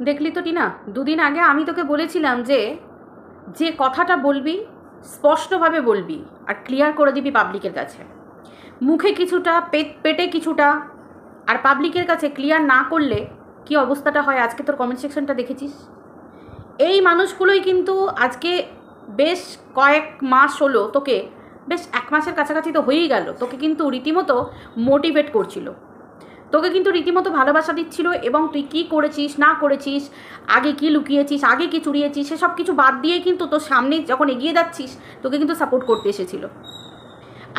দেখলি তো টিনা, দুদিন আগে আমি তোকে বলেছিলাম যে যে কথাটা বলবি স্পষ্টভাবে বলবি আর ক্লিয়ার করে দিবি পাবলিকের কাছে। মুখে কিছুটা, পেটে কিছুটা, আর পাবলিকের কাছে ক্লিয়ার না করলে কি অবস্থাটা হয় আজকে তোর কমেন্ট সেকশনটা দেখেছিস। এই মানুষগুলোই কিন্তু আজকে বেশ কয়েক মাস হলো তোকে, বেশ 1 মাসের কাছাকাছি তো হয়েই গেল, তোকে কিন্তু রীতিমতো মোটিভেট করছিল, তোকে কিন্তু রীতিমতো ভালোবাসা দিচ্ছিল এবং তুই কী করেছিস না করেছিস, আগে কি লুকিয়েছিস, আগে কি চুরিয়েছিস, সেসব কিছু বাদ দিয়ে কিন্তু তোর সামনে যখন এগিয়ে যাচ্ছিস তোকে কিন্তু সাপোর্ট করতে এসেছিল।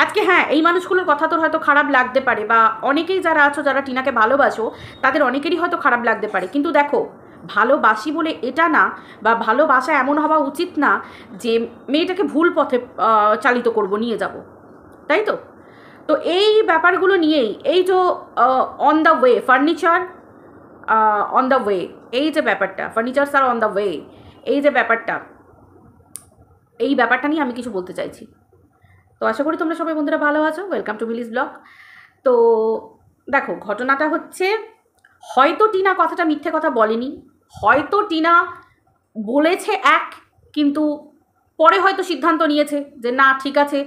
আজকে হ্যাঁ, এই মানুষগুলোর কথা তোর হয়তো খারাপ লাগতে পারে, বা অনেকেই যারা আছো যারা টিনাকে ভালোবাসো তাদের অনেকেরই হয়তো খারাপ লাগতে পারে, কিন্তু দেখো ভালোবাসি বলে এটা না, বা ভালোবাসা এমন হওয়া উচিত না যে মেয়েটাকে ভুল পথে চালিত করব, নিয়ে যাব, তাই তো? তো এই ব্যাপারগুলো নিয়েই এই যে on the way furniture, on the way, এই যে ব্যাপারটা ফার্নিচারস আর অন দ্য ওয়ে, এই যে ব্যাপারটা, এই ব্যাপারটা নিয়ে আমি কিছু বলতে চাইছি। তো আশা করি তোমরা সবাই বন্ধুরা ভালো আছো। Welcome to মিলিস blog. তো দেখো, ঘটনাটা হচ্ছে, হয়তো টিনা কথাটা মিথ্যে কথা বলেনি, হয়তো টিনা বলেছে এক, কিন্তু পরে হয়তো সিদ্ধান্ত নিয়েছে যে না ঠিক আছে,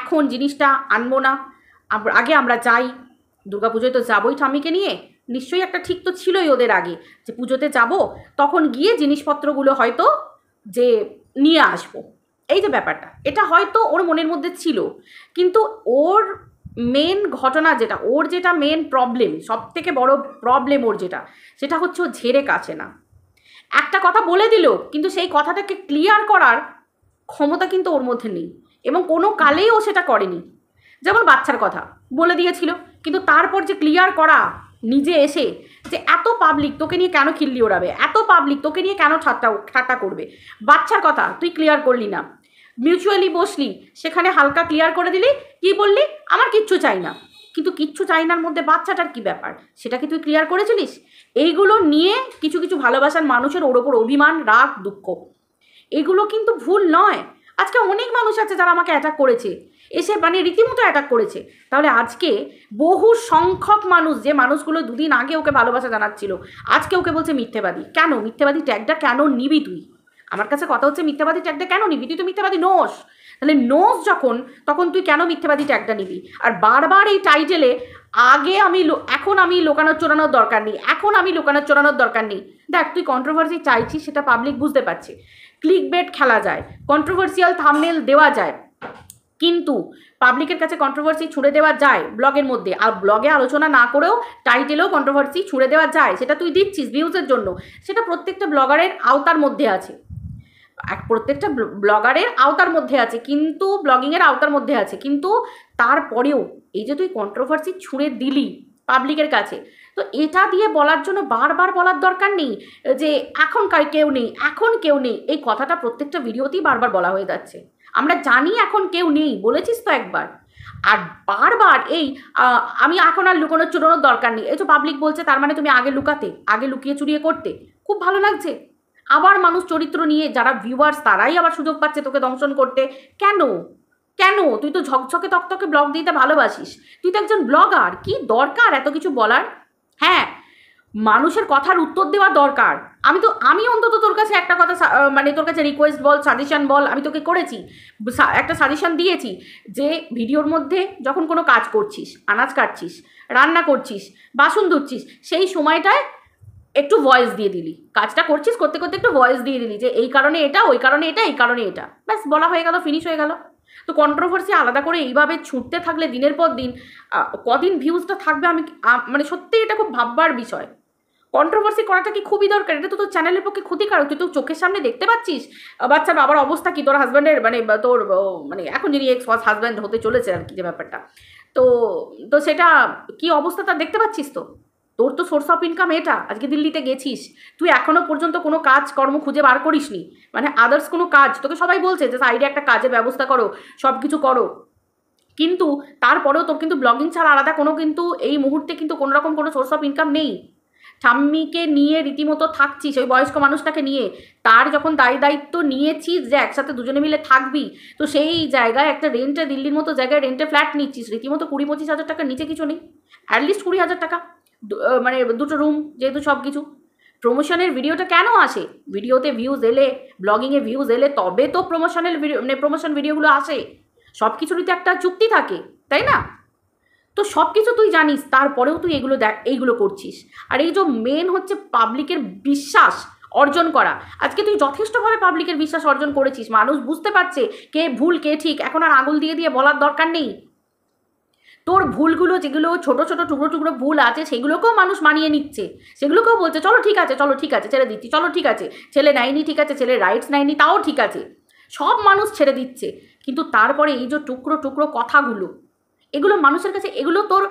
এখন জিনিসটা আনবো না, আগে আমরা যাই, দুর্গাপুজোয় তো যাবোই ঠাম্মিকে নিয়ে, নিশ্চয়ই একটা ঠিক তো ছিলই ওদের আগে যে পুজোতে যাব, তখন গিয়ে জিনিসপত্রগুলো হয়তো যে নিয়ে আসবো, এই যে ব্যাপারটা, এটা হয়তো ওর মনের মধ্যে ছিল। কিন্তু ওর মেন ঘটনা যেটা, ওর যেটা মেন প্রবলেম, সব থেকে বড় প্রবলেম ওর যেটা, সেটা হচ্ছে ও ঝেড়ে কাছে না। একটা কথা বলে দিল, কিন্তু সেই কথাটাকে ক্লিয়ার করার ক্ষমতা কিন্তু ওর মধ্যে নেই, এবং কোনো কালেই ও সেটা করেনি। যেমন বাচ্চার কথা বলে দিয়েছিল, কিন্তু তারপর যে ক্লিয়ার করা নিজে এসে, যে এত পাবলিক তোকে নিয়ে কেন খিল্লি ওড়াবে, এত পাবলিক তোকে নিয়ে কেন ঠাট্টা করবে, বাচ্চার কথা তুই ক্লিয়ার করলি না, মিউচুয়ালি বসলি, সেখানে হালকা ক্লিয়ার করে দিলি, কি বললি, আমার কিচ্ছু চাই না, কিন্তু কিচ্ছু চাই নার মধ্যে বাচ্চাটার কি ব্যাপার, সেটা কি তুই ক্লিয়ার করেছিলিস? এইগুলো নিয়ে কিছু কিছু ভালোবাসার মানুষের ওর ওপর অভিমান, রাগ, দুঃখ, এগুলো কিন্তু ভুল নয়। আজকে অনেক মানুষ আছে যারা আমাকে অ্যাটাক করেছে, এসে মানে রীতিমতো অ্যাটাক করেছে, তাহলে আজকে বহু সংখ্যক মানুষ, যে মানুষগুলো দুদিন আগে ওকে ভালোবাসা জানাচ্ছিল, আজকে ওকে বলছে মিথ্যেবাদী। কেন মিথ্যেবাদী ট্যাগটা কেন নিবি তুই? আমার কাছে কথা হচ্ছে, মিথ্যাবাদী ট্যাগটা কেন নিবি? তুই তো মিথ্যাবাদী নোস, তাহলে নোস যখন, তখন তুই কেন মিথ্যাবাদী ট্যাগটা নিবি? আর বারবার এই টাইটেলে আগে আমি, এখন আমি লোকানোর চোরানোর দরকার নেই, এখন আমি লোকানোর চোরানোর দরকার নেই। দেখ, তুই কন্ট্রোভার্সি চাইছিস, সেটা পাবলিক বুঝতে পারছে, ক্লিক বেট খেলা যায়, কন্ট্রোভার্সিয়াল থাম্বনেল দেওয়া যায়, কিন্তু পাবলিকের কাছে কন্ট্রোভার্সি ছুঁড়ে দেওয়া যায় ব্লগের মধ্যে, আর ব্লগে আলোচনা না করেও টাইটেলেও কন্ট্রোভার্সি ছুঁড়ে দেওয়া যায়, সেটা তুই দিচ্ছিস ভিউজের জন্য, সেটা প্রত্যেকটা ব্লগারের আওতার মধ্যে আছে, প্রত্যেকটা ব্লগারের আওতার মধ্যে আছে, কিন্তু ব্লগিংয়ের আওতার মধ্যে আছে, কিন্তু তারপরেও এই যে তুই কন্ট্রোভার্সি ছুঁড়ে দিলি পাবলিকের কাছে, তো এটা দিয়ে বলার জন্য বারবার বলার দরকার নেই যে এখনকার কেউ নেই, এখন কেউ নেই, এই কথাটা প্রত্যেকটা ভিডিওতেই বারবার বলা হয়ে যাচ্ছে, আমরা জানি এখন কেউ নেই, বলেছিস তো একবার, আর বারবার এই আমি এখন আর লুকোনোর চুরোনোর দরকার নেই, এই তো পাবলিক বলছে, তার মানে তুমি আগে লুকাতে, আগে লুকিয়ে চুরিয়ে করতে, খুব ভালো লাগছে। আবার মানুষ চরিত্র নিয়ে যারা ভিউয়ার্স, তারাই আবার সুযোগ পাচ্ছে তোকে দংশন করতে। কেন কেন? তুই তো ঝকঝকে তকতকে ব্লগ দিতে ভালোবাসিস, তুই তো একজন ব্লগার, কি দরকার এত কিছু বলার? হ্যাঁ, মানুষের কথার উত্তর দেওয়া দরকার। আমি অন্তত তোর কাছে একটা কথা, মানে তোর কাছে রিকোয়েস্ট বল, সাজেশন বল, আমি তোকে করেছি, একটা সাজেশন দিয়েছি, যে ভিডিওর মধ্যে যখন কোনো কাজ করছিস, আনাজ কাটছিস, রান্না করছিস, বাসন ধুচ্ছিস, সেই সময়টায় একটু ভয়েস দিয়ে দিলি, কাজটা করছিস, করতে করতে একটু ভয়েস দিয়ে দিলি, যে এই কারণে এটা, ওই কারণে এটা, এই কারণে এটা, ব্যাস বলা হয়ে গেল, ফিনিশ হয়ে গেল। তো কন্ট্রোভার্সি আলাদা করে এইভাবে ছুটতে থাকলে দিনের পর দিন কদিন ভিউজটা থাকবে, আমি মানে সত্যি এটা খুব ভাববার বিষয়। কন্ট্রোভার্সি করাটা কি খুবই দরকার? এটা তো তোর চ্যানেলের পক্ষে ক্ষতিকারক, তুই তো চোখের সামনে দেখতে পাচ্ছিস বাচ্চার বাবার অবস্থা কি, তোর হাজব্যান্ডের মানে তোর মানে এখন যিনি এক্স হাজব্যান্ড হতে চলেছে আর কি, যে ব্যাপারটা, তো তো সেটা কি অবস্থা তার দেখতে পাচ্ছিস তো? তোর তো সোর্স অফ ইনকাম এটা, আজকে দিল্লিতে গেছিস, তুই এখনও পর্যন্ত কোনো কাজ কর্ম খুঁজে বার করিসনি, মানে আদার্স কোনো কাজ, তোকে সবাই বলছে যে সাইডে একটা কাজের ব্যবস্থা করো, সব কিছু করো, কিন্তু তারপরেও তোর কিন্তু ব্লগিং ছাড়া আলাদা কোনো কিন্তু এই মুহূর্তে কিন্তু কোনো রকম কোনো সোর্স অফ ইনকাম নেই। ঠাম্মিকে নিয়ে রীতিমতো থাকছিস, ওই বয়স্ক মানুষটাকে নিয়ে, তার যখন দায়িত্ব নিয়েছিস যে একসাথে দুজনে মিলে থাকবি, তো সেই জায়গায় একটা রেন্টে, দিল্লির মতো জায়গায় রেন্টে ফ্ল্যাট নিচ্ছিস, রীতিমতো 20-25 হাজার টাকার নিচে কিছু নেই, অ্যাটলিস্ট 20 হাজার টাকা, মানে দুটো রুম যেহেতু, সব কিছু প্রমোশনের ভিডিওটা কেন আসে? ভিডিওতে ভিউজ এলে, ব্লগিংয়ে ভিউজ এলে তবে তো প্রমোশনের ভিডিও মানে প্রমোশন ভিডিওগুলো আসে। সব কিছুরই তো একটা চুক্তি থাকে, তাই না? তো সব কিছু তুই জানিস, তারপরেও তুই এগুলো এইগুলো করছিস। আর এই যে মেন হচ্ছে পাবলিকের বিশ্বাস অর্জন করা। আজকে তুই যথেষ্টভাবে পাবলিকের বিশ্বাস অর্জন করেছিস, মানুষ বুঝতে পারছে কে ভুল কে ঠিক, এখন আর আঙুল দিয়ে দিয়ে বলার দরকার নেই। তোর ভুলগুলো যেগুলো ছোট ছোট টুকরো টুকরো ভুল আছে সেগুলোকেও মানুষ মানিয়ে নিচ্ছে, সেগুলোকেও বলছে চলো ঠিক আছে, চলো ঠিক আছে ছেড়ে দিচ্ছি, চলো ঠিক আছে ছেলে নেয়নি, ঠিক আছে ছেলে রাইটস নেয়নি, তাও ঠিক আছে, সব মানুষ ছেড়ে দিচ্ছে। কিন্তু তারপরে এই যে টুকরো টুকরো কথাগুলো, এগুলো মানুষের কাছে, এগুলো তোর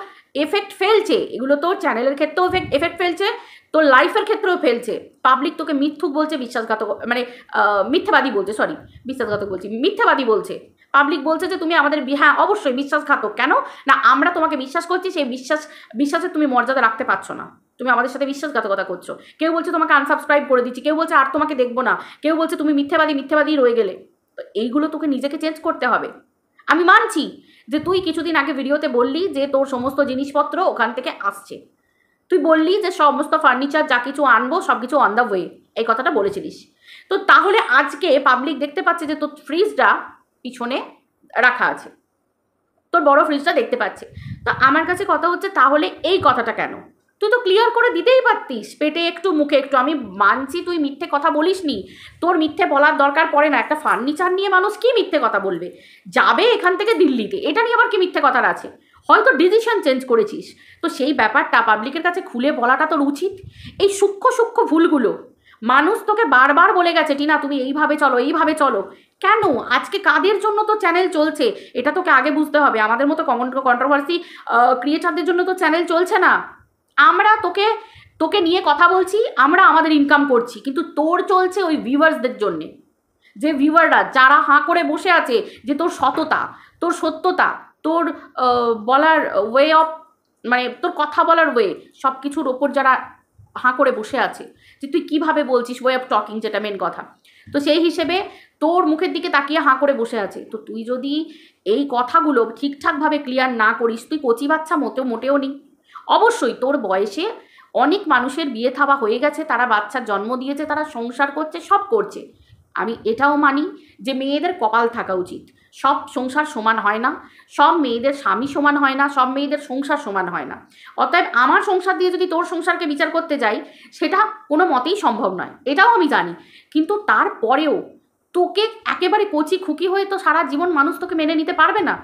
এফেক্ট ফেলছে, এগুলো তোর চ্যানেলের ক্ষেত্রেও এফেক্ট ফেলছে, তোর লাইফের ক্ষেত্রেও ফেলছে। পাবলিক তোকে মিথ্যুক বলছে, বিশ্বাসঘাতক মানে মিথ্যাবাদী বলছে, সরি বিশ্বাসঘাতক বলছি, মিথ্যাবাদী বলছে। পাবলিক বলছে যে তুমি আমাদের, হ্যাঁ অবশ্যই বিশ্বাসঘাতক, কেন না আমরা তোমাকে বিশ্বাস করছি, সেই বিশ্বাসে তুমি মর্যাদা রাখতে পারছো না, তুমি আমাদের সাথে বিশ্বাসঘাতকতা করছো। কেউ বলছে তোমাকে আনসাবস্ক্রাইব করে দিচ্ছি, কেউ বলছে আর তোমাকে দেখবো না, কেউ বলছে তুমি মিথ্যাবাদী রয়ে গেলে। তো এইগুলো তোকে নিজেকে চেঞ্জ করতে হবে। আমি মানছি যে তুই কিছুদিন আগে ভিডিওতে বললি যে তোর সমস্ত জিনিসপত্র ওখান থেকে আসছে, তুই বললি যে সমস্ত ফার্নিচার যা কিছু আনবো সব কিছু অন দ্য ওয়ে, এই কথাটা বলেছিলিস। তো তাহলে আজকে পাবলিক দেখতে পাচ্ছে যে তোর ফ্রিজটা পিছনে রাখা আছে, তোর বড় ফ্রিজটা দেখতে পাচ্ছে। তো আমার কাছে কথা হচ্ছে তাহলে এই কথাটা কেন? তুই তো ক্লিয়ার করে দিতেই পারতিস, পেটে একটু মুখে একটু। আমি মানছি তুই মিথ্যে কথা বলিস নি, তোর মিথ্যে বলার দরকার পড়ে না। একটা ফার্নিচার নিয়ে মানুষ কি মিথ্যে কথা বলবে? যাবে এখান থেকে দিল্লিতে, এটা নিয়ে আবার কি মিথ্যে কথার আছে? হয়তো ডিসিশন চেঞ্জ করেছিস, তো সেই ব্যাপারটা পাবলিকের কাছে খুলে বলাটা তোর উচিত। এই সূক্ষ্ম সূক্ষ্ম ভুলগুলো মানুষ তোকে বারবার বলে গেছে, টিনা তুমি এইভাবে চলো, এইভাবে চলো। কেন আজকে কাদের জন্য তো চ্যানেল চলছে এটা তোকে আগে বুঝতে হবে। আমাদের মতো কন্ট্রোভার্সি ক্রিয়েটারদের জন্য তো চ্যানেল চলছে না। আমরা তোকে নিয়ে কথা বলছি, আমরা আমাদের ইনকাম করছি, কিন্তু তোর চলছে ওই ভিউয়ার্সদের জন্যে, যে ভিউয়াররা যারা হাঁ করে বসে আছে যে তোর সততা, তোর সত্যতা, তোর বলার ওয়ে অফ মানে তোর কথা বলার ওয়ে, সব কিছুর ওপর যারা হাঁ করে বসে আছে যে তুই কিভাবে বলছিস, ওয়ে অফ টকিং যেটা মেন কথা, তো সেই হিসেবে তোর মুখের দিকে তাকিয়ে হাঁ করে বসে আছে। তো তুই যদি এই কথাগুলো ঠিকঠাকভাবে ক্লিয়ার না করিস, তুই কচি বাচ্চা মোটেও নেই। অবশ্যই তোর বয়সে অনেক মানুষের বিয়ে থাবা হয়ে গেছে, তারা বাচ্চার জন্ম দিয়েছে, তারা সংসার করছে, সব করছে। আমি এটাও মানি যে মেয়েদের কপাল থাকা উচিত, সব সংসার সমান হয় না, সব মেয়েদের স্বামী সমান হয় না, সব মেয়েদের সংসার সমান হয় না। অতএব আমার সংসার দিয়ে যদি তোর সংসারকে বিচার করতে যাই, সেটা কোনো মতেই সম্ভব নয়, এটাও আমি জানি। কিন্তু তারপরেও তোকে একেবারে কচি খুকি হয়ে তো সারা জীবন মানুষ তোকে মেনে নিতে পারবে না।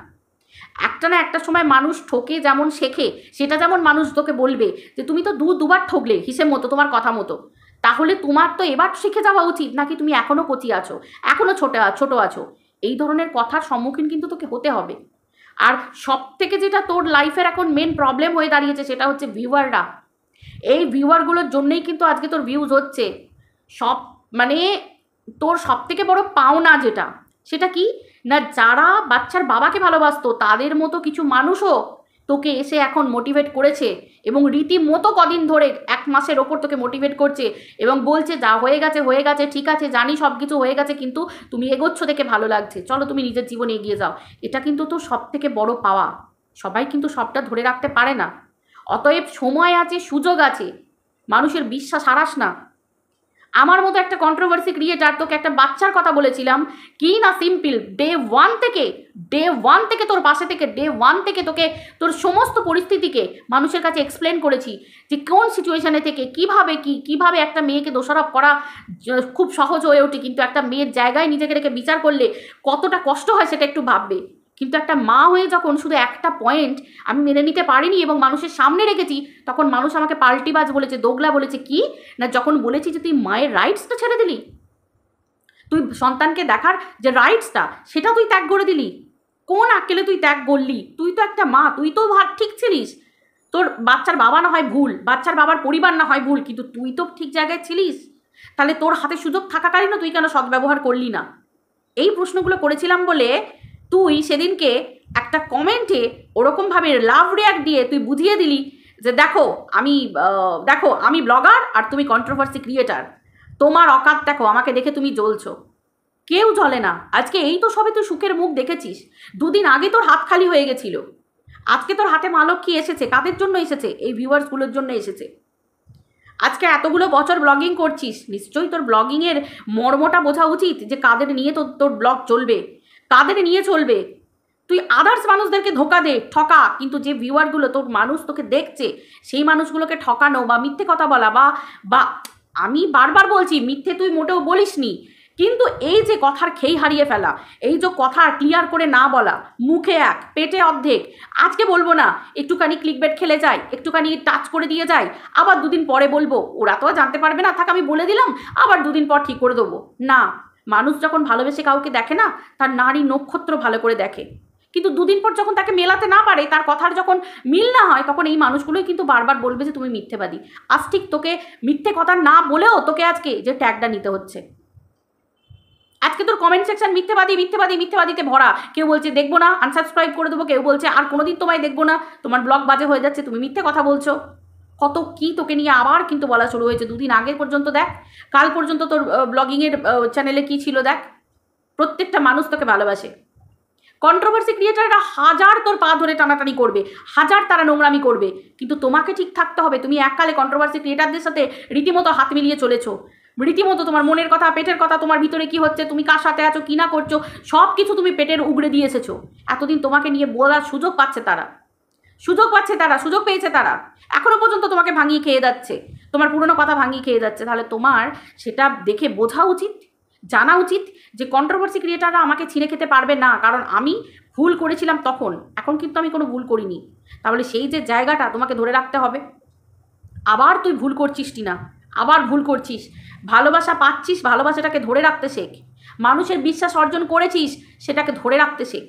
একটা না একটা সময় মানুষ ঠকে যেমন শেখে, সেটা যেমন মানুষ তোকে বলবে যে তুমি তো দুবার ঠকলে হিসেব মতো, তোমার কথা মতো। তাহলে তোমার তো এবার শিখে যাওয়া উচিত, নাকি তুমি এখনও কচি আছো, এখনও ছোট আছো? এই ধরনের কথার সম্মুখীন কিন্তু তোকে হতে হবে। আর সব থেকে যেটা তোর লাইফের এখন মেন প্রবলেম হয়ে দাঁড়িয়েছে সেটা হচ্ছে ভিউয়াররা। এই ভিউয়ারগুলোর জন্যই কিন্তু আজকে তোর ভিউজ হচ্ছে। সব মানে তোর সব থেকে বড় পাওনা যেটা, সেটা কি না, যারা বাচ্চার বাবাকে ভালোবাসতো তাদের মতো কিছু মানুষও তোকে এসে এখন মোটিভেট করেছে, এবং রীতিমতো কদিন ধরে 1 মাসের ওপর তোকে মোটিভেট করছে এবং বলছে যা হয়ে গেছে ঠিক আছে, জানি সব কিছু হয়ে গেছে, কিন্তু তুমি এগোচ্ছ দেখে ভালো লাগছে, চলো তুমি নিজের জীবনে এগিয়ে যাও। এটা কিন্তু তোর সব থেকে বড় পাওয়া। সবাই কিন্তু সবটা ধরে রাখতে পারে না। অতএব সময় আছে, সুযোগ আছে, মানুষের বিশ্বাস হারাস না। আমার মতো একটা কন্ট্রোভার্সি ক্রিয়েটার, তোকে একটা বাচ্চার কথা বলেছিলাম, কি না সিম্পল, ডে ওয়ান থেকে তোর পাশে থেকে, ডে ওয়ান থেকে তোকে তোর সমস্ত পরিস্থিতিকে মানুষের কাছে এক্সপ্লেন করেছি যে কোন সিচুয়েশানে থেকে কিভাবে একটা মেয়েকে দোষারোপ করা খুব সহজ হয়ে ওঠে, কিন্তু একটা মেয়ের জায়গায় নিজেকে রেখে বিচার করলে কতটা কষ্ট হয় সেটা একটু ভাববে। কিন্তু একটা মা হয়ে যখন শুধু একটা পয়েন্ট আমি মেনে নিতে পারিনি এবং মানুষের সামনে রেখেছি, তখন মানুষ আমাকে পাল্টিবাজ বলেছে, দোগলা বলেছে। কি না, যখন বলেছি যে তুই মায়ের রাইটসটা ছেড়ে দিলি, তুই সন্তানকে দেখার যে রাইটসটা সেটা তুই ত্যাগ করে দিলি, কোন আক্কেলে তুই ত্যাগ করলি? তুই তো একটা মা, তুই তো ঠিক ছিলিস। তোর বাচ্চার বাবা না হয় ভুল, বাচ্চার বাবার পরিবার না হয় ভুল, কিন্তু তুই তো ঠিক জায়গায় ছিলিস। তাহলে তোর হাতে সুযোগ থাকাকালীনও তুই কেন সদ্ব্যবহার করলি না? এই প্রশ্নগুলো করেছিলাম বলে তুই সেদিনকে একটা কমেন্টে ওরকমভাবে লাভ রিয়াক্ট দিয়ে তুই বুঝিয়ে দিলি যে দেখো আমি ব্লগার আর তুমি কন্ট্রোভার্সি ক্রিয়েটার, তোমার অকাত দেখো, আমাকে দেখে তুমি জ্বলছো। কেউ জ্বলে না। আজকে এই তো সবে তুই সুখের মুখ দেখেছিস, 2 দিন আগে তোর হাত খালি হয়ে গেছিল, আজকে তোর হাতে মা লক্ষ্মী এসেছে। কাদের জন্য এসেছে? এই ভিউয়ার্সগুলোর জন্য এসেছে। আজকে এতগুলো বছর ব্লগিং করছিস, নিশ্চয়ই তোর ব্লগিংয়ের মর্মটা বোঝা উচিত যে কাদের নিয়ে তোর ব্লগ চলবে, কাদের নিয়ে চলবে। তুই আদার্স মানুষদেরকে ধোকা দে, ঠকা, কিন্তু যে ভিউয়ারগুলো তোর মানুষ তোকে দেখছে সেই মানুষগুলোকে ঠকানো বা মিথ্যে কথা বলা বা আমি বারবার বলছি মিথ্যে তুই মোটেও বলিসনি, কিন্তু এই যে কথার খেই হারিয়ে ফেলা, এই যে কথা ক্লিয়ার করে না বলা, মুখে এক পেটে অর্ধেক, আজকে বলবো না, একটুখানি ক্লিকবেট খেলে যায়, একটুখানি টাচ করে দিয়ে যায়, আবার দুদিন পরে বলবো, ওরা তো জানতে পারবে না, থাক আমি বলে দিলাম, আবার দুদিন পর ঠিক করে দেবো না। মানুষ যখন ভালোবেসে কাউকে দেখে না, তার নারী নক্ষত্র ভালো করে দেখে, কিন্তু দুদিন পর যখন তাকে মেলাতে না পারে, তার কথার যখন মিল না হয়, তখন এই মানুষগুলোই কিন্তু বারবার বলবে যে তুমি মিথ্যেবাদী। আজ ঠিক তোকে মিথ্যে কথা না বলেও তোকে আজকে যে ট্যাগটা নিতে হচ্ছে। আজকে তোর কমেন্ট সেকশন মিথ্যেবাদী মিথ্যেবাদী মিথ্যেবাদীতে ভরা। কেউ বলছে দেখবো না, আনসাবস্ক্রাইব করে দেবো, কেউ বলছে আর কোনোদিন তোমায় দেখবো না, তোমার ব্লগ বাজে হয়ে যাচ্ছে, তুমি মিথ্যে কথা বলছো। কত কি তোকে নিয়ে আবার কিন্তু বলা শুরু হয়েছে। দুদিন আগে পর্যন্ত দেখ, কাল পর্যন্ত তোর ব্লগিংয়ের চ্যানেলে কি ছিল দেখ। প্রত্যেকটা মানুষ তোকে ভালোবাসে। কন্ট্রোভার্সি ক্রিয়েটাররা হাজার তোর পা ধরে টানাটানি করবে, হাজার তারা নোংরামি করবে, কিন্তু তোমাকে ঠিক থাকতে হবে। তুমি এককালে কন্ট্রোভার্সি ক্রিয়েটারদের সাথে রীতিমতো হাত মিলিয়ে চলেছো, রীতিমতো তোমার মনের কথা, পেটের কথা, তোমার ভিতরে কি হচ্ছে, তুমি কার সাথে আছো, কি না করছো, সব কিছু তুমি পেটের উগড়ে দিয়ে এসেছো। এতদিন তোমাকে নিয়ে বলার সুযোগ পাচ্ছে তারা, সুযোগ পেয়েছে তারা, এখনো পর্যন্ত তোমাকে ভাঙিয়ে খেয়ে যাচ্ছে, তোমার পুরনো কথা ভাঙিয়ে খেয়ে যাচ্ছে। তাহলে তোমার সেটা দেখে বোঝা উচিত, জানা উচিত যে কন্ট্রোভার্সি ক্রিয়েটাররা আমাকে ছিঁড়ে খেতে পারবে না, কারণ আমি ভুল করেছিলাম তখন, এখন কিন্তু আমি কোনো ভুল করিনি। তাহলে সেই যে জায়গাটা তোমাকে ধরে রাখতে হবে। আবার তুই ভুল করছিস টিনা, আবার ভুল করছিস। ভালোবাসা পাচ্ছিস, ভালোবাসাটাকে ধরে রাখতে শেখ। মানুষের বিশ্বাস অর্জন করেছিস, সেটাকে ধরে রাখতে শেখ।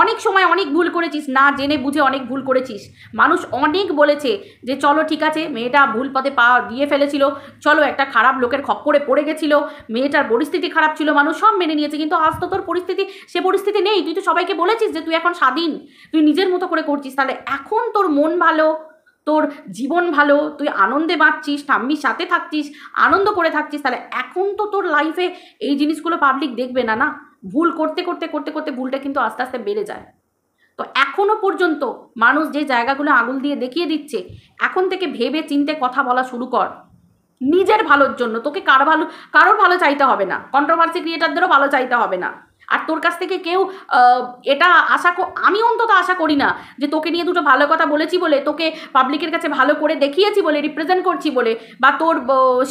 অনেক সময় অনেক ভুল করেছিস, না জেনে বুঝে অনেক ভুল করেছিস। মানুষ অনেক বলেছে যে চলো ঠিক আছে, মেয়েটা ভুল পথে পা দিয়ে ফেলেছিল, চলো একটা খারাপ লোকের খপ্পরে পড়ে গেছিলো, মেয়েটার পরিস্থিতি খারাপ ছিল, মানুষ সব মেনে নিয়েছে। কিন্তু আজ তো তোর পরিস্থিতি, সে পরিস্থিতি নেই। তুই তো সবাইকে বলেছিস যে তুই এখন স্বাধীন, তুই নিজের মতো করে করছিস। তাহলে এখন তোর মন ভালো, তোর জীবন ভালো, তুই আনন্দে বাঁচছিস, ঠাম্মির সাথে থাকছিস, আনন্দ করে থাকছিস, তাহলে এখন তো তোর লাইফে এই জিনিসগুলো পাবলিক দেখবে না। না, ভুল করতে করতে করতে করতে ভুলটা কিন্তু আস্তে আস্তে বেড়ে যায়। তো এখনো পর্যন্ত মানুষ যে জায়গাগুলো আঙুল দিয়ে দেখিয়ে দিচ্ছে, এখন থেকে ভেবে চিন্তে কথা বলা শুরু কর নিজের ভালোর জন্য। তোকে কারোর ভালো চাইতে হবে না, কন্ট্রোভার্সি ক্রিয়েটারদেরও ভালো চাইতে হবে না। আর তোর কাছ থেকে কেউ এটা আমি অন্তত আশা করি না যে তোকে নিয়ে দুটো ভালো কথা বলেছি বলে, তোকে পাবলিকের কাছে ভালো করে দেখিয়েছি বলে, রিপ্রেজেন্ট করছি বলে, বা তোর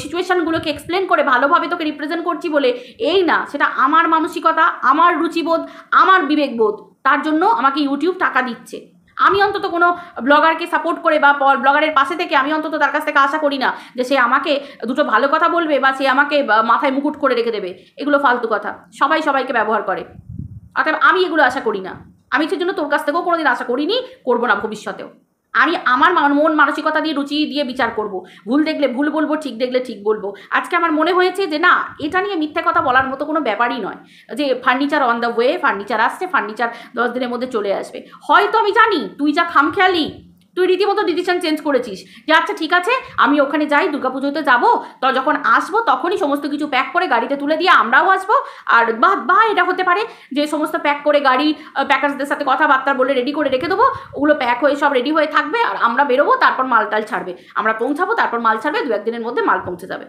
সিচুয়েশানগুলোকে এক্সপ্লেন করে ভালোভাবে তোকে রিপ্রেজেন্ট করছি বলে এই না। সেটা আমার মানসিকতা, আমার রুচিবোধ, আমার বিবেকবোধ, তার জন্য আমাকে ইউটিউব টাকা দিচ্ছে। আমি অন্তত কোনো ব্লগারকে সাপোর্ট করে বা ব্লগারের পাশে থেকে আমি অন্তত তার কাছ থেকে আশা করি না যে সে আমাকে দুটো ভালো কথা বলবে বা সে আমাকে মাথায় মুকুট করে রেখে দেবে। এগুলো ফালতু কথা, সবাই সবাইকে ব্যবহার করে। অতএব আমি এগুলো আশা করি না। আমি সেজন্য তোর কাছ থেকেও কোনোদিন আশা করিনি, করবো না ভবিষ্যতেও। আমি আমার মন মানসিকতা দিয়ে, রুচি দিয়ে বিচার করব। ভুল দেখলে ভুল বলবো, ঠিক দেখলে ঠিক বলবো। আজকে আমার মনে হয়েছে যে না, এটা নিয়ে মিথ্যা কথা বলার মতো কোনো ব্যাপারই নয়। যে furniture on the way, furniture আসছে, ফার্নিচার 10 দিনের মধ্যে চলে আসবে। হয়তো আমি জানি তুই যা খামখেয়ালি, তুই রীতিমতো ডিসিশন চেঞ্জ করেছিস যে আচ্ছা ঠিক আছে আমি ওখানে যাই, দুর্গাপুজোতে যাবো, তো যখন আসবো তখনই সমস্ত কিছু প্যাক করে গাড়িতে তুলে দিয়ে আমরাও আসবো। আর বা এটা হতে পারে যে সমস্ত প্যাক করে গাড়ি প্যাকার্সদের সাথে কথাবার্তা বলে রেডি করে রেখে দেবো, ওগুলো প্যাক হয়ে সব রেডি হয়ে থাকবে, আর আমরা বেরোবো, তারপর মালটাল ছাড়বে, আমরা পৌঁছাবো, তারপর মাল ছাড়বে, 2-1 দিনের মধ্যে মাল পৌঁছে যাবে।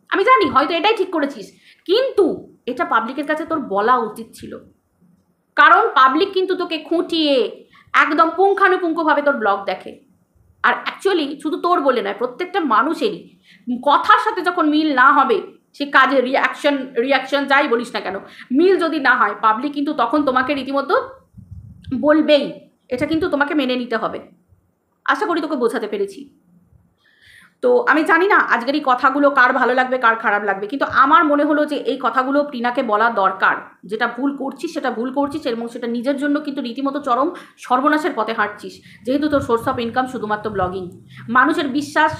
আমি জানি হয়তো এটাই ঠিক করেছিস, কিন্তু এটা পাবলিকের কাছে তোর বলা উচিত ছিল। কারণ পাবলিক কিন্তু তোকে খুঁটিয়ে একদম পুঙ্খানুপুঙ্খভাবে তোর ব্লগ দেখে। আর অ্যাকচুয়ালি শুধু তোর বলে নয়, প্রত্যেকটা মানুষেরই কথার সাথে যখন মিল না হবে, সে কাজে রিয়াকশন যাই বলিস না কেন, মিল যদি না হয়, পাবলিক কিন্তু তখন তোমাকে রীতিমতো বলবেই। এটা কিন্তু তোমাকে মেনে নিতে হবে। আশা করি তোকে বোঝাতে পেরেছি। তো আমি জানি না আজকের এই কথাগুলো কার ভালো লাগবে কার খারাপ লাগবে, কিন্তু আমার মনে হলো যে এই কথাগুলো টিনাকে বলা দরকার। যেটা ভুল করছিস সেটা ভুল করছিস, এবং সেটা নিজের জন্য কিন্তু রীতিমতো চরম সর্বনাশের পথে হাঁটছিস। যেহেতু তোর সোর্স অফ ইনকাম শুধুমাত্র ব্লগিং, মানুষের বিশ্বাস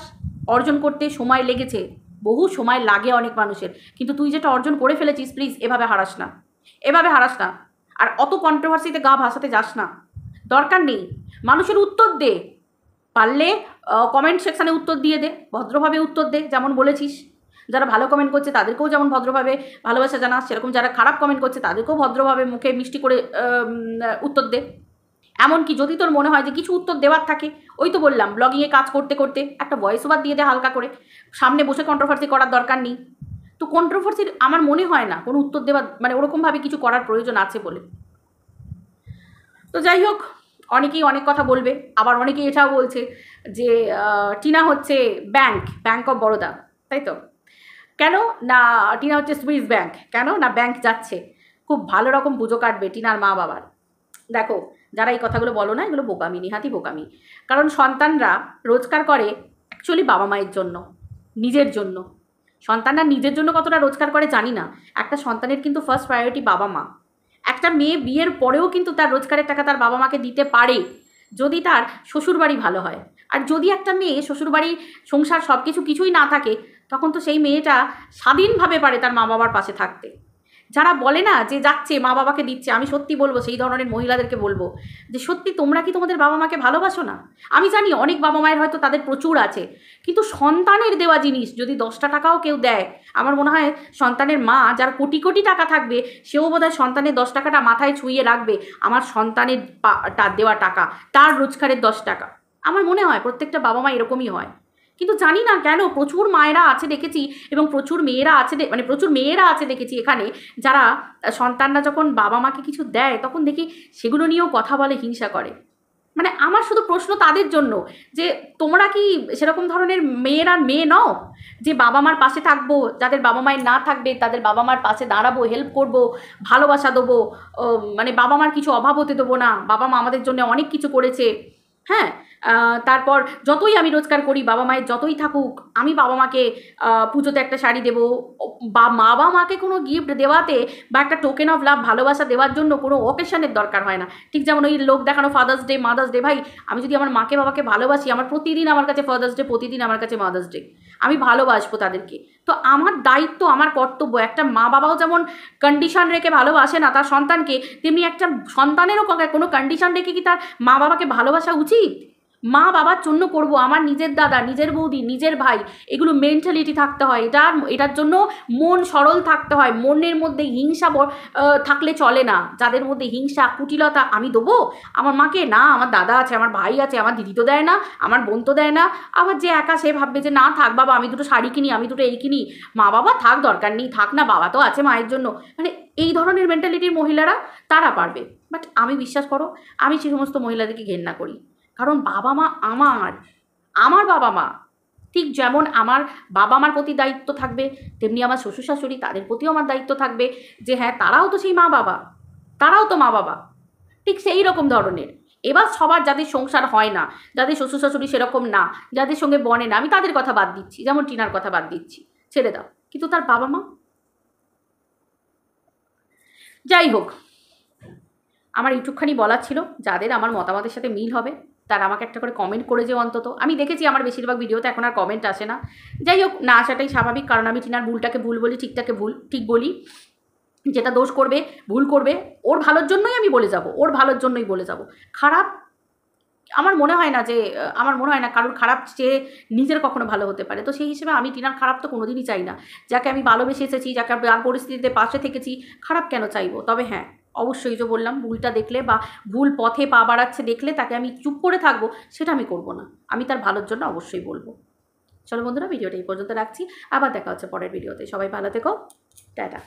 অর্জন করতে সময় লেগেছে, বহু সময় লাগে অনেক মানুষের, কিন্তু তুই যেটা অর্জন করে ফেলেছিস, প্লিজ এভাবে হারাস না, এভাবে হারাস না। আর অত কন্ট্রোভার্সিতে গা ভাসাতে যাস না, দরকার নেই। মানুষের উত্তর দে, পারলে কমেন্ট সেকশানে উত্তর দিয়ে দে, ভদ্রভাবে উত্তর দে, যেমন বলেছিস। যারা ভালো কমেন্ট করছে তাদেরকেও যেমন ভদ্রভাবে ভালোবাসা জানাস, সেরকম যারা খারাপ কমেন্ট করছে তাদেরকেও ভদ্রভাবে মুখে মিষ্টি করে উত্তর দে। এমনকি যদি তোর মনে হয় যে কিছু উত্তর দেওয়ার থাকে, ওই তো বললাম ব্লগিংয়ে কাজ করতে করতে একটা ভয়েস ওভার দিয়ে দে হালকা করে, সামনে বসে কন্ট্রোভার্সি করার দরকার নেই। তো কন্ট্রোভার্সির আমার মনে হয় না কোনো উত্তর দেওয়ার মানে ওরকমভাবে কিছু করার প্রয়োজন আছে বলে। তো যাই হোক, অনেকেই অনেক কথা বলবে, আবার অনেকেই এটাও বলছে যে টিনা হচ্ছে ব্যাংক অফ বরোদা, তাই তো? কেন না টিনা হচ্ছে সুইস ব্যাংক, কেন না ব্যাংক যাচ্ছে, খুব ভালো রকম পুজো কাটবে টিনার মা বাবার। দেখো, যারা এই কথাগুলো বলো না, এগুলো বোকামি, নিহাতি বোকামি। কারণ সন্তানরা রোজগার করে অ্যাকচুয়ালি বাবা মায়ের জন্য, নিজের জন্য। সন্তানরা নিজের জন্য কতটা রোজগার করে জানি না, একটা সন্তানের কিন্তু ফার্স্ট প্রায়োরিটি বাবা মা। একটা মেয়ে বিয়ের পরেও কিন্তু তার রোজগারের টাকা তার বাবা মাকে দিতে পারে যদি তার শ্বশুরবাড়ি ভালো হয়। আর যদি একটা মেয়ে শ্বশুরবাড়ি সংসার সব কিছুই না থাকে, তখন তো সেই মেয়েটা স্বাধীনভাবে পারে তার মা বাবার পাশে থাকতে। যারা বলে না যে যাচ্ছে মা বাবাকে দিচ্ছে, আমি সত্যি বলবো সেই ধরনের মহিলাদেরকে বলবো যে সত্যি তোমরা কি তোমাদের বাবা মাকে ভালোবাসো না? আমি জানি অনেক বাবা মায়ের হয়তো তাদের প্রচুর আছে, কিন্তু সন্তানের দেওয়া জিনিস যদি 10টা টাকাও কেউ দেয়, আমার মনে হয় সন্তানের মা যার কোটি কোটি টাকা থাকবে, সেও বোধহয় সন্তানের 10 টাকাটা মাথায় ছুঁয়ে রাখবে। আমার সন্তানের দেওয়া টাকা, তার রোজগারের 10 টাকা। আমার মনে হয় প্রত্যেকটা বাবা মা এরকমই হয়। কিন্তু জানি না কেন প্রচুর মায়েরা আছে দেখেছি, এবং প্রচুর মেয়েরা আছে, মানে প্রচুর মেয়েরা আছে দেখেছি এখানে, যারা সন্তানরা যখন বাবা মাকে কিছু দেয় তখন দেখি সেগুলো নিয়েও কথা বলে, হিংসা করে। মানে আমার শুধু প্রশ্ন তাদের জন্য যে তোমরা কি সেরকম ধরনের মেয়ে নও যে বাবা মার পাশে থাকবো, যাদের বাবা মায়ের না থাকবে তাদের বাবা মার পাশে দাঁড়াবো, হেল্প করব, ভালোবাসা দেবো, মানে বাবা মার কিছু অভাব হতে দেবো না, বাবা মা আমাদের জন্য অনেক কিছু করেছে। হ্যাঁ, তারপর যতই আমি রোজগার করি, বাবা মায়ের যতই থাকুক, আমি বাবা মাকে পুজোতে একটা শাড়ি দেবো, বা বাবা মাকে কোনো গিফট দেওয়াতে বা একটা টোকেন অফ লাভ ভালোবাসা দেওয়ার জন্য কোনো অকেশনের দরকার হয় না। ঠিক যেমন ওই লোক দেখানো ফাদার্স ডে, মাদার্স ডে, ভাই আমি যদি আমার মাকে বাবাকে ভালোবাসি, আমার প্রতিদিন আমার কাছে ফাদার্স ডে, প্রতিদিন আমার কাছে মাদার্স ডে, আমি ভালোবাসবো তাদেরকে। তো আমার দায়িত্ব, আমার কর্তব্য। একটা মা বাবাও যেমন কন্ডিশন রেখে ভালোবাসে না তার সন্তানকে, তেমনি একটা সন্তানেরও কোনো কন্ডিশন রেখে কি তার মা বাবাকে ভালোবাসা উচিত? মা বাবার জন্য করব, আমার নিজের দাদা, নিজের বৌদি, নিজের ভাই, এগুলো মেন্টালিটি থাকতে হয়। এটার জন্য মন সরল থাকতে হয়। মনের মধ্যে হিংসা থাকলে চলে না। যাদের মধ্যে হিংসা, কুটিলতা, আমি দেবো আমার মাকে, না আমার দাদা আছে, আমার ভাই আছে, আমার দিদি তো দেয় না, আমার বোন তো দেয় না। আবার যে একা সে ভাববে যে না থাক বাবা, আমি দুটো শাড়ি কিনি, আমি দুটো এই কিনি, মা বাবা থাক, দরকার নেই, থাক না, বাবা তো আছে মায়ের জন্য। মানে এই ধরনের মেন্টালিটির মহিলারা তারা পারবে। বাট আমি বিশ্বাস করো, আমি সে সমস্ত মহিলাদেরকে ঘেন্না করি। কারণ বাবা মা আমার বাবা মা, ঠিক যেমন আমার বাবা মার প্রতি দায়িত্ব থাকবে, তেমনি আমার শ্বশুর শাশুড়ি, তাদের প্রতিও আমার দায়িত্ব থাকবে যে হ্যাঁ তারাও তো সেই মা বাবা, তারাও তো মা বাবা, ঠিক সেই রকম ধরনের। এবার সবার যাদের সংসার হয় না, যাদের শ্বশুর শাশুড়ি সেরকম না, যাদের সঙ্গে বনে না, আমি তাদের কথা বাদ দিচ্ছি, যেমন টিনার কথা বাদ দিচ্ছি, ছেড়ে দাও, কিন্তু তার বাবা মা। যাই হোক, আমার ইউটিউবখানি বলার ছিল, যাদের আমার মতামতের সাথে মিল হবে তারা আমাকে একটা করে কমেন্ট করে যে অন্তত। আমি দেখেছি আমার বেশিরভাগ ভিডিওতে এখন আর কমেন্ট আসে না। যাই হোক, না আসাটাই স্বাভাবিক, কারণ আমি টিনার ভুলটাকে ভুল বলি, ঠিকটাকে ভুল ঠিক বলি। যেটা দোষ করবে, ভুল করবে, ওর ভালোর জন্যই আমি বলে যাব, ওর ভালোর জন্যই বলে যাব। খারাপ আমার মনে হয় না কারোর খারাপ চেয়ে নিজের কখনো ভালো হতে পারে। তো সেই হিসেবে আমি টিনার খারাপ তো কোনোদিনই চাই না। যাকে আমি ভালোবেসে এসেছি, যাকে যার পরিস্থিতিতে পাশে থেকেছি, খারাপ কেন চাইবো? তবে হ্যাঁ, অবশ্যই যে বললাম, ভুলটা দেখলে বা ভুল পথে পা বাড়াচ্ছে দেখলে তাকে আমি চুপ করে থাকবো, সেটা আমি করব না। আমি তার ভালোর জন্য অবশ্যই বলবো। চলো বন্ধুরা, ভিডিওটা এই পর্যন্ত রাখছি, আবার দেখা হচ্ছে পরের ভিডিওতে। সবাই ভালো থেকো, টাটা।